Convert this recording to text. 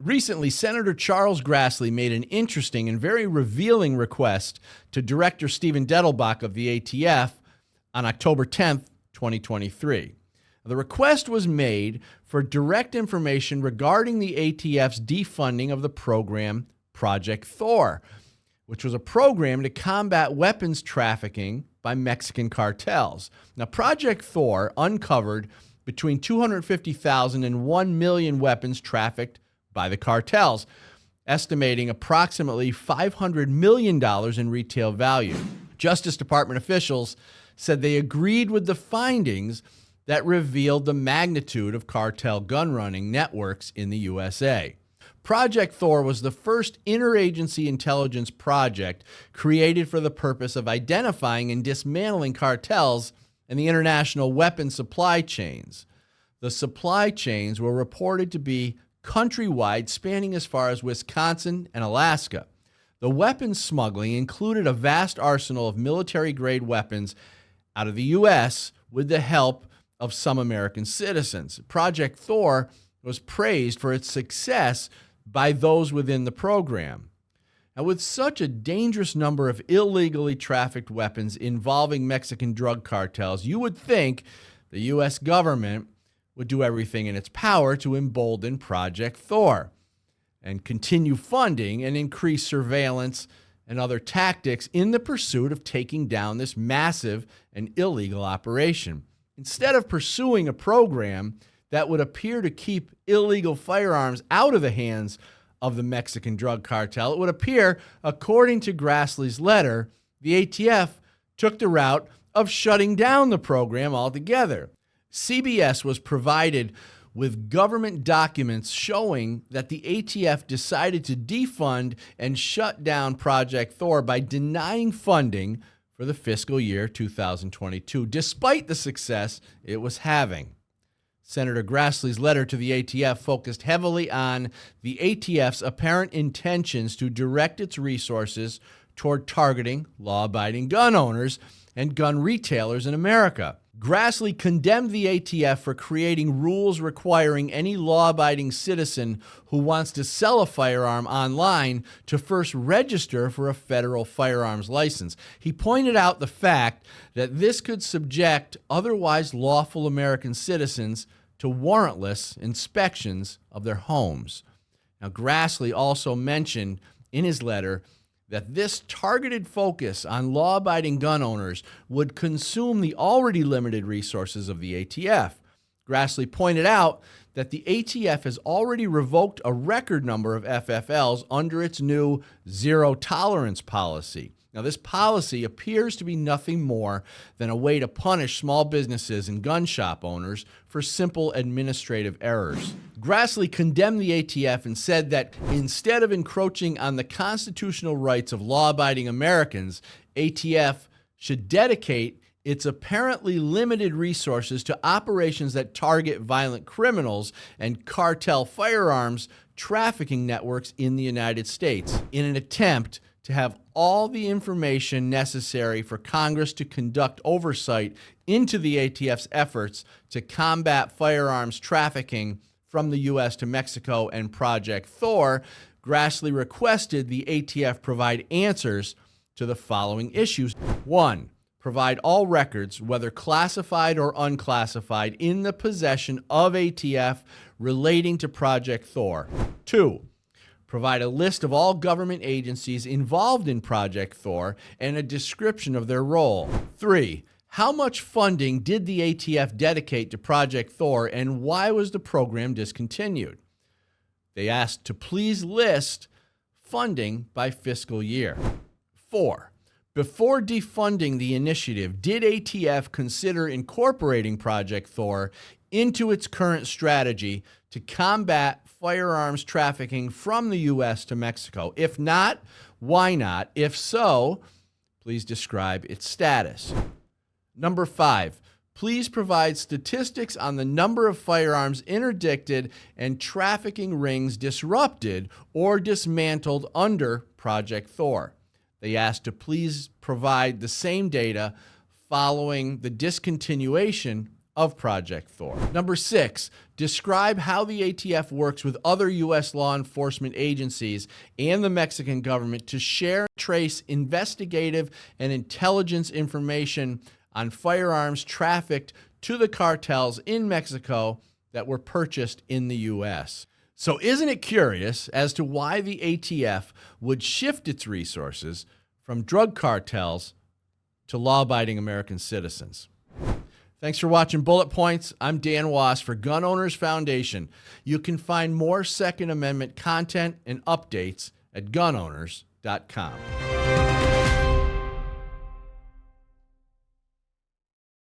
Recently, Senator Charles Grassley made an interesting and very revealing request to Director Stephen Dettelbach of the ATF on October 10th, 2023. The request was made for direct information regarding the ATF's defunding of the program Project THOR, which was a program to combat weapons trafficking by Mexican cartels. Now, Project THOR uncovered between 250,000 and 1 million weapons trafficked by the cartels, estimating approximately $500 million in retail value. Justice Department officials said they agreed with the findings that revealed the magnitude of cartel gun-running networks in the USA. Project THOR was the first interagency intelligence project created for the purpose of identifying and dismantling cartels and the international weapons supply chains. The supply chains were reported to be countrywide, spanning as far as Wisconsin and Alaska. The weapons smuggling included a vast arsenal of military-grade weapons out of the U.S. with the help of some American citizens. Project THOR was praised for its success by those within the program. Now, with such a dangerous number of illegally trafficked weapons involving Mexican drug cartels, you would think the U.S. government would do everything in its power to embolden Project THOR and continue funding and increase surveillance and other tactics in the pursuit of taking down this massive and illegal operation. Instead of pursuing a program that would appear to keep illegal firearms out of the hands of the Mexican drug cartel, it would appear, according to Grassley's letter, the ATF took the route of shutting down the program altogether. CBS was provided with government documents showing that the ATF decided to defund and shut down Project THOR by denying funding for the fiscal year 2022, despite the success it was having. Senator Grassley's letter to the ATF focused heavily on the ATF's apparent intentions to direct its resources toward targeting law-abiding gun owners and gun retailers in America. Grassley condemned the ATF for creating rules requiring any law-abiding citizen who wants to sell a firearm online to first register for a federal firearms license. He pointed out the fact that this could subject otherwise lawful American citizens to warrantless inspections of their homes. Now, Grassley also mentioned in his letter that this targeted focus on law-abiding gun owners would consume the already limited resources of the ATF. Grassley pointed out that the ATF has already revoked a record number of FFLs under its new zero-tolerance policy. Now, this policy appears to be nothing more than a way to punish small businesses and gun shop owners for simple administrative errors. Grassley condemned the ATF and said that instead of encroaching on the constitutional rights of law-abiding Americans, ATF should dedicate its apparently limited resources to operations that target violent criminals and cartel firearms trafficking networks in the United States in an attempt to have all the information necessary for Congress to conduct oversight into the ATF's efforts to combat firearms trafficking from the U.S. to Mexico and Project THOR. Grassley requested the ATF provide answers to the following issues. 1. Provide all records, whether classified or unclassified, in the possession of ATF relating to Project THOR. 2. Provide a list of all government agencies involved in Project THOR and a description of their role. 3. How much funding did the ATF dedicate to Project THOR, and why was the program discontinued? They asked to please list funding by fiscal year. 4. Before defunding the initiative, did ATF consider incorporating Project THOR into its current strategy to combat firearms trafficking from the U.S. to Mexico? If not, why not? If so, please describe its status. Number 5, please provide statistics on the number of firearms interdicted and trafficking rings disrupted or dismantled under Project THOR. They asked to please provide the same data following the discontinuation of Project THOR. Number 6, describe how the ATF works with other U.S. law enforcement agencies and the Mexican government to share and trace investigative and intelligence information on firearms trafficked to the cartels in Mexico that were purchased in the U.S. So isn't it curious as to why the ATF would shift its resources from drug cartels to law-abiding American citizens? Thanks for watching Bullet Points. I'm Dan Wos for Gun Owners Foundation. You can find more Second Amendment content and updates at gunowners.com.